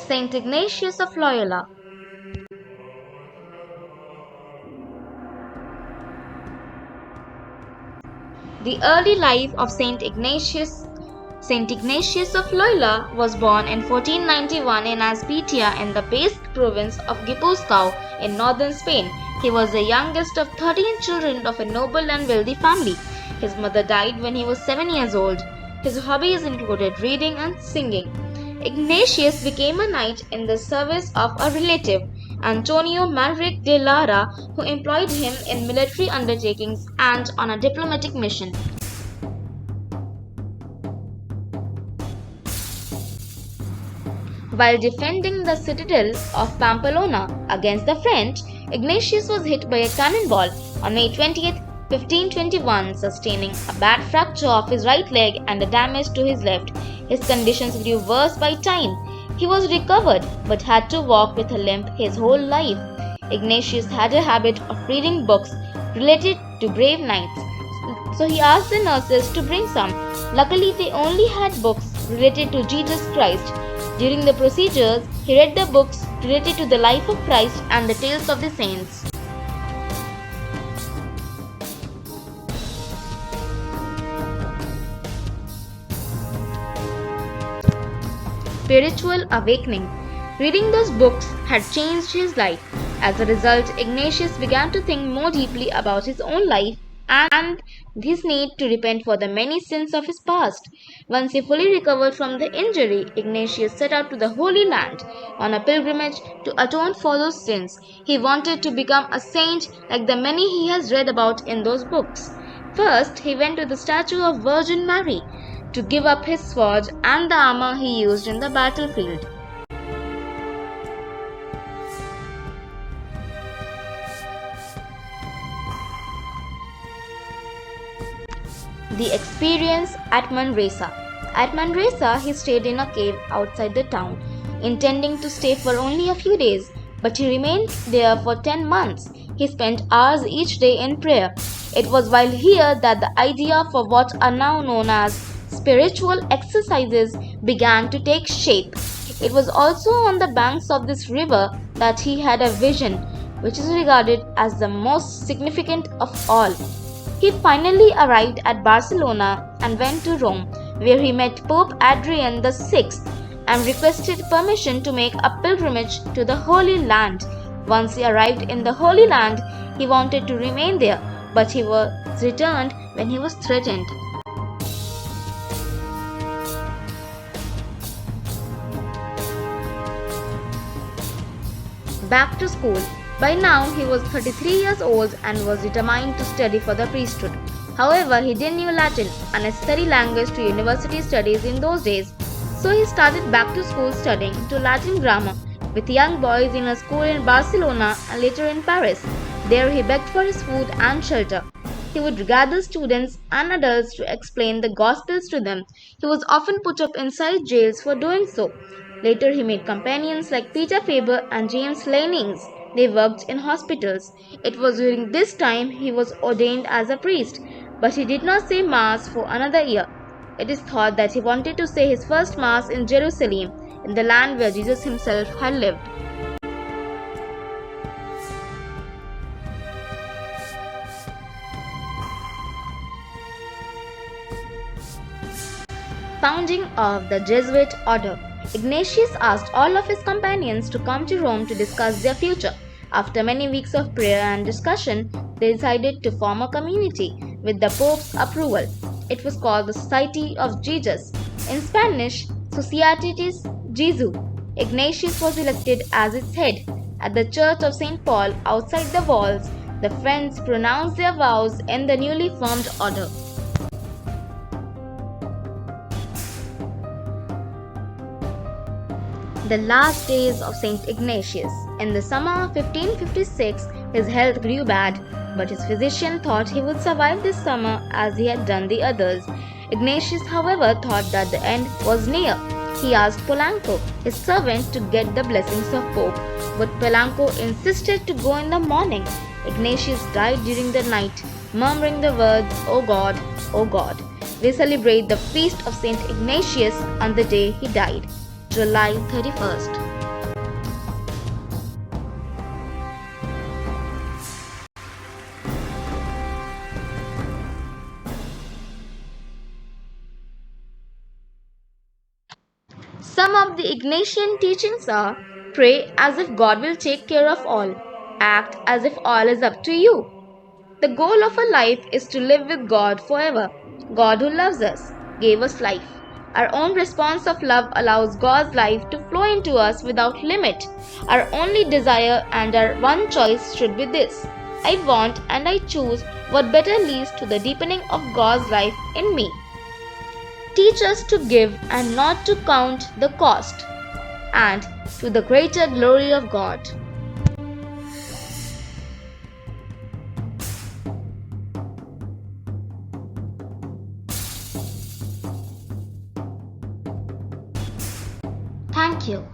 Saint Ignatius of Loyola. The early life of Saint Ignatius of Loyola was born in 1491 in Azpeitia in the Basque province of Guipuzcoa in northern Spain. He was the youngest of 13 children of a noble and wealthy family. His mother died when he was 7 years old. His hobbies included reading and singing. Ignatius became a knight in the service of a relative, Antonio Manrique de Lara, who employed him in military undertakings and on a diplomatic mission. While defending the citadel of Pamplona against the French, Ignatius was hit by a cannonball on May 20, 1521, sustaining a bad fracture of his right leg and a damage to his left. His conditions grew worse by time. He was recovered but had to walk with a limp his whole life. Ignatius had a habit of reading books related to brave knights, so he asked the nurses to bring some. Luckily, they only had books related to Jesus Christ. During the procedures, he read the books related to the life of Christ and the tales of the saints. Spiritual awakening. Reading those books had changed his life. As a result, Ignatius began to think more deeply about his own life and his need to repent for the many sins of his past. Once he fully recovered from the injury, Ignatius set out to the Holy Land on a pilgrimage to atone for those sins. He wanted to become a saint like the many he has read about in those books. First, he went to the statue of Virgin Mary to give up his sword and the armor he used in the battlefield. The experience at Manresa. At Manresa, he stayed in a cave outside the town, intending to stay for only a few days, but he remained there for 10 months. He spent hours each day in prayer. It was while here that the idea for what are now known as spiritual exercises began to take shape. It was also on the banks of this river that he had a vision, which is regarded as the most significant of all. He finally arrived at Barcelona and went to Rome, where he met Pope Adrian VI and requested permission to make a pilgrimage to the Holy Land. Once he arrived in the Holy Land, he wanted to remain there, but he was returned when he was threatened. Back to school. By now, he was 33 years old and was determined to study for the priesthood. However, he didn't know Latin, a necessary language to university studies in those days. So he started back to school studying to Latin grammar with young boys in a school in Barcelona and later in Paris. There he begged for his food and shelter. He would gather students and adults to explain the Gospels to them. He was often put up inside jails for doing so. Later he made companions like Peter Faber and James Lanings. They worked in hospitals. It was during this time he was ordained as a priest, but he did not say Mass for another year. It is thought that he wanted to say his first Mass in Jerusalem, in the land where Jesus himself had lived. Founding of the Jesuit order. Ignatius asked all of his companions to come to Rome to discuss their future. After many weeks of prayer and discussion, they decided to form a community with the Pope's approval. It was called the Society of Jesus, in Spanish, Societas Jesu. Ignatius was elected as its head. At the Church of St. Paul, outside the walls, the friends pronounced their vows in the newly formed order. The last days of Saint Ignatius. In the summer of 1556, his health grew bad, but his physician thought he would survive this summer as he had done the others. Ignatius, however, thought that the end was near. He asked Polanco, his servant, to get the blessings of Pope, but Polanco insisted to go in the morning. Ignatius died during the night, murmuring the words, "O God, O God." We celebrate the feast of Saint Ignatius on the day he died, July 31st. Some of the Ignatian teachings are: pray as if God will take care of all, act as if all is up to you. The goal of our life is to live with God forever. God, who loves us, gave us life. Our own response of love allows God's life to flow into us without limit. Our only desire and our one choice should be this: I want and I choose what better leads to the deepening of God's life in me. Teach us to give and not to count the cost, and to the greater glory of God. Thank you.